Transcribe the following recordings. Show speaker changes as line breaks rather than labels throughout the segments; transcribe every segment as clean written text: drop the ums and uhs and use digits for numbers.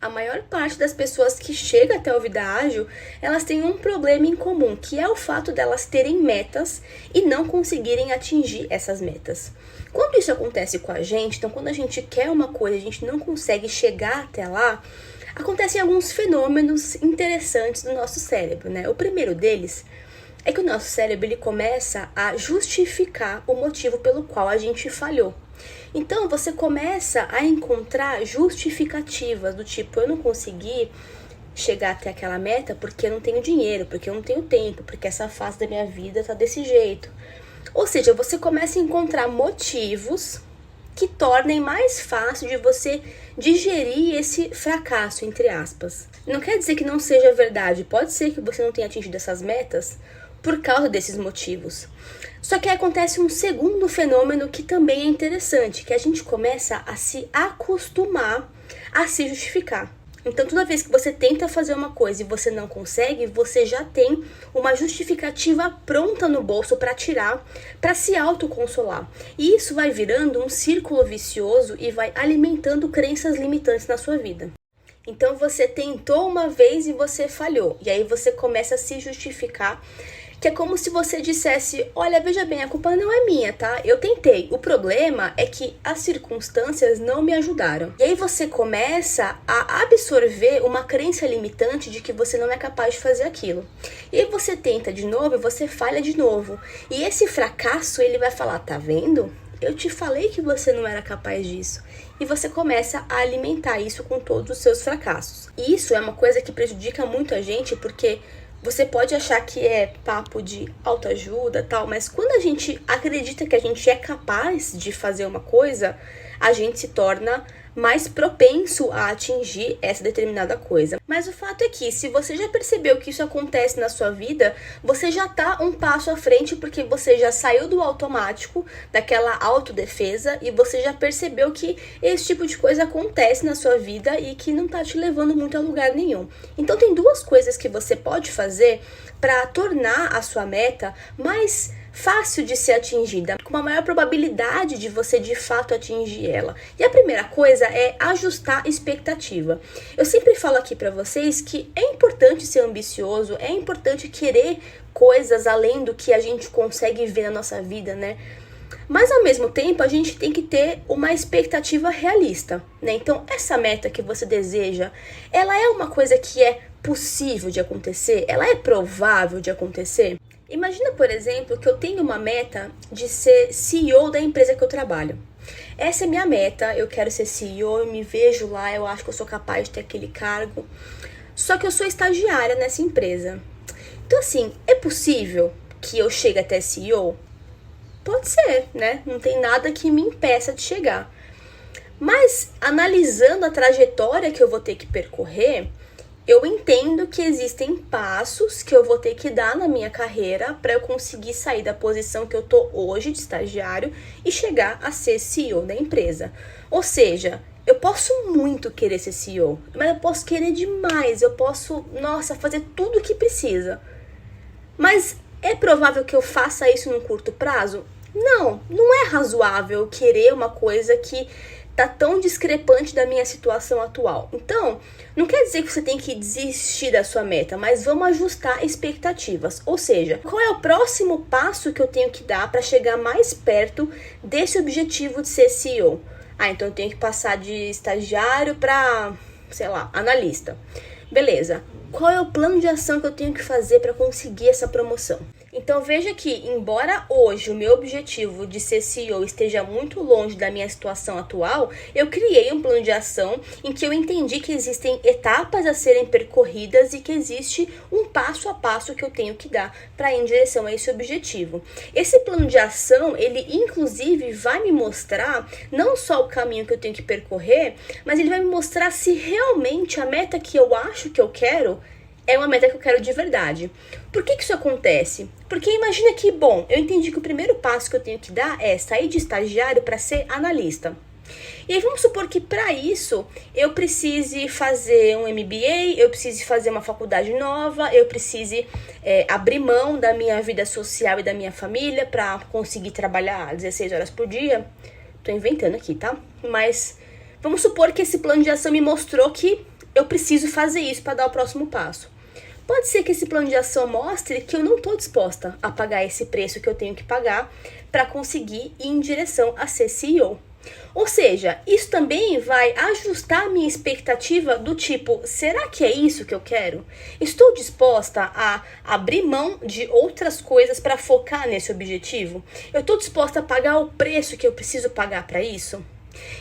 A maior parte das pessoas que chega até o Vida Ágil, elas têm um problema em comum, que é o fato delas terem metas e não conseguirem atingir essas metas. Quando isso acontece com a gente, então quando a gente quer uma coisa e a gente não consegue chegar até lá, acontecem alguns fenômenos interessantes no nosso cérebro, né? O primeiro deles é que o nosso cérebro ele começa a justificar o motivo pelo qual a gente falhou. Então você começa a encontrar justificativas do tipo, eu não consegui chegar até aquela meta porque eu não tenho dinheiro, porque eu não tenho tempo, porque essa fase da minha vida tá desse jeito. Ou seja, você começa a encontrar motivos que tornem mais fácil de você digerir esse fracasso, entre aspas. Não quer dizer que não seja verdade, pode ser que você não tenha atingido essas metas por causa desses motivos. Só que aí acontece um segundo fenômeno que também é interessante, que a gente começa a se acostumar a se justificar. Então, toda vez que você tenta fazer uma coisa e você não consegue, você já tem uma justificativa pronta no bolso para tirar, para se autoconsolar. E isso vai virando um círculo vicioso e vai alimentando crenças limitantes na sua vida. Então, você tentou uma vez e você falhou. E aí você começa a se justificar, que é como se você dissesse, olha, veja bem, a culpa não é minha, tá? Eu tentei. O problema é que as circunstâncias não me ajudaram. E aí você começa a absorver uma crença limitante de que você não é capaz de fazer aquilo. E aí você tenta de novo e você falha de novo. E esse fracasso, ele vai falar, tá vendo? Eu te falei que você não era capaz disso. E você começa a alimentar isso com todos os seus fracassos. E isso é uma coisa que prejudica muito a gente, porque você pode achar que é papo de autoajuda, tal, mas quando a gente acredita que a gente é capaz de fazer uma coisa, a gente se torna mais propenso a atingir essa determinada coisa. Mas o fato é que, se você já percebeu que isso acontece na sua vida, você já tá um passo à frente, porque você já saiu do automático, daquela autodefesa, e você já percebeu que esse tipo de coisa acontece na sua vida e que não tá te levando muito a lugar nenhum. Então tem duas coisas que você pode fazer para tornar a sua meta mais fácil de ser atingida, com uma maior probabilidade de você de fato atingir ela. E a primeira coisa é ajustar a expectativa. Eu sempre falo aqui para vocês que é importante ser ambicioso, é importante querer coisas além do que a gente consegue ver na nossa vida, né? Mas ao mesmo tempo a gente tem que ter uma expectativa realista, né? Então essa meta que você deseja, ela é uma coisa que é possível de acontecer? Ela é provável de acontecer? Imagina, por exemplo, que eu tenho uma meta de ser CEO da empresa que eu trabalho. Essa é minha meta, eu quero ser CEO, eu me vejo lá, eu acho que eu sou capaz de ter aquele cargo. Só que eu sou estagiária nessa empresa. Então, assim, é possível que eu chegue até CEO? Pode ser, né? Não tem nada que me impeça de chegar. Mas, analisando a trajetória que eu vou ter que percorrer, eu entendo que existem passos que eu vou ter que dar na minha carreira para eu conseguir sair da posição que eu tô hoje de estagiário e chegar a ser CEO da empresa. Ou seja, eu posso muito querer ser CEO, mas eu posso querer demais, eu posso, fazer tudo o que precisa. Mas é provável que eu faça isso num curto prazo? Não, não é razoável querer uma coisa que tá tão discrepante da minha situação atual. Então, não quer dizer que você tem que desistir da sua meta, mas vamos ajustar expectativas. Ou seja, qual é o próximo passo que eu tenho que dar para chegar mais perto desse objetivo de ser CEO? Então eu tenho que passar de estagiário para, analista. Beleza. Qual é o plano de ação que eu tenho que fazer para conseguir essa promoção? Então veja que, embora hoje o meu objetivo de ser CEO esteja muito longe da minha situação atual, eu criei um plano de ação em que eu entendi que existem etapas a serem percorridas e que existe um passo a passo que eu tenho que dar para ir em direção a esse objetivo. Esse plano de ação, ele inclusive vai me mostrar não só o caminho que eu tenho que percorrer, mas ele vai me mostrar se realmente a meta que eu acho que eu quero é uma meta que eu quero de verdade. Por que isso acontece? Porque imagina que, eu entendi que o primeiro passo que eu tenho que dar é sair de estagiário para ser analista. E aí vamos supor que para isso eu precise fazer um MBA, eu precise fazer uma faculdade nova, eu precise abrir mão da minha vida social e da minha família para conseguir trabalhar 16 horas por dia. Tô inventando aqui, tá? Mas vamos supor que esse plano de ação me mostrou que eu preciso fazer isso para dar o próximo passo. Pode ser que esse plano de ação mostre que eu não estou disposta a pagar esse preço que eu tenho que pagar para conseguir ir em direção a ser CEO. Ou seja, isso também vai ajustar a minha expectativa do tipo, será que é isso que eu quero? Estou disposta a abrir mão de outras coisas para focar nesse objetivo? Eu estou disposta a pagar o preço que eu preciso pagar para isso?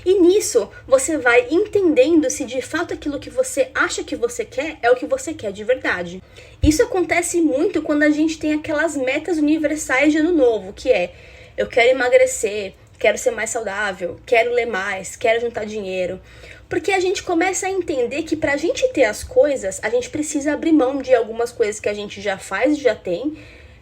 E nisso, você vai entendendo se de fato aquilo que você acha que você quer é o que você quer de verdade. Isso acontece muito quando a gente tem aquelas metas universais de ano novo, que é, eu quero emagrecer, quero ser mais saudável, quero ler mais, quero juntar dinheiro. Porque a gente começa a entender que pra gente ter as coisas, a gente precisa abrir mão de algumas coisas que a gente já faz e já tem,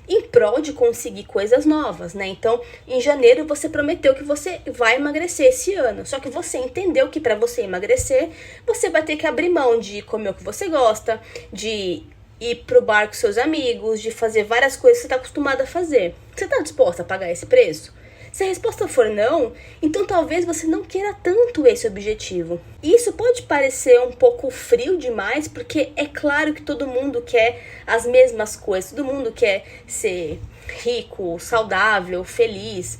em prol de conseguir coisas novas, né? Então, em janeiro você prometeu que você vai emagrecer esse ano, só que você entendeu que para você emagrecer, você vai ter que abrir mão de comer o que você gosta, de ir pro bar com seus amigos, de fazer várias coisas que você está acostumada a fazer. Você está disposta a pagar esse preço? Se a resposta for não, então talvez você não queira tanto esse objetivo. E isso pode parecer um pouco frio demais, porque é claro que todo mundo quer as mesmas coisas, todo mundo quer ser rico, saudável, feliz,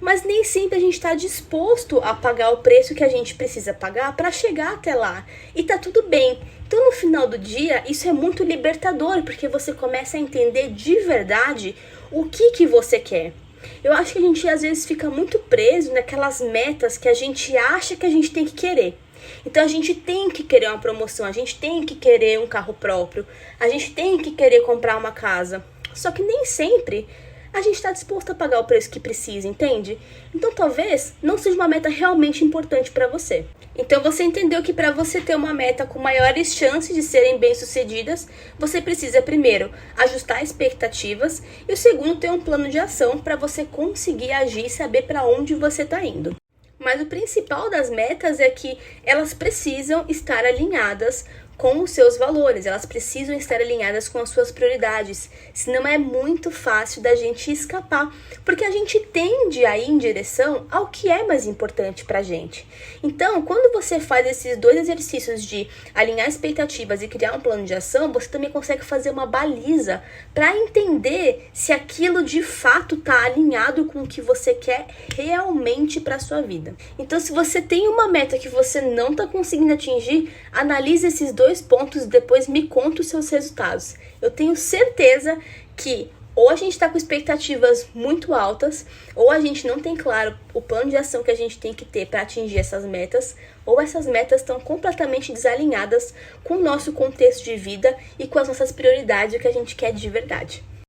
mas nem sempre a gente está disposto a pagar o preço que a gente precisa pagar para chegar até lá. E tá tudo bem. Então no final do dia, isso é muito libertador, porque você começa a entender de verdade o que você quer. Eu acho que a gente às vezes fica muito preso naquelas metas que a gente acha que a gente tem que querer. Então a gente tem que querer uma promoção, a gente tem que querer um carro próprio, a gente tem que querer comprar uma casa. Só que nem sempre a gente está disposto a pagar o preço que precisa, entende? Então talvez não seja uma meta realmente importante para você. Então você entendeu que para você ter uma meta com maiores chances de serem bem-sucedidas, você precisa primeiro ajustar expectativas e o segundo ter um plano de ação para você conseguir agir e saber para onde você está indo. Mas o principal das metas é que elas precisam estar alinhadas com os seus valores, elas precisam estar alinhadas com as suas prioridades, senão é muito fácil da gente escapar, porque a gente tende a ir em direção ao que é mais importante pra gente. Então, quando você faz esses dois exercícios de alinhar expectativas e criar um plano de ação, você também consegue fazer uma baliza para entender se aquilo de fato está alinhado com o que você quer realmente para sua vida. Então, se você tem uma meta que você não está conseguindo atingir, analise esses dois pontos e depois me conta os seus resultados. Eu tenho certeza que ou a gente está com expectativas muito altas, ou a gente não tem claro o plano de ação que a gente tem que ter para atingir essas metas, ou essas metas estão completamente desalinhadas com o nosso contexto de vida e com as nossas prioridades e o que a gente quer de verdade.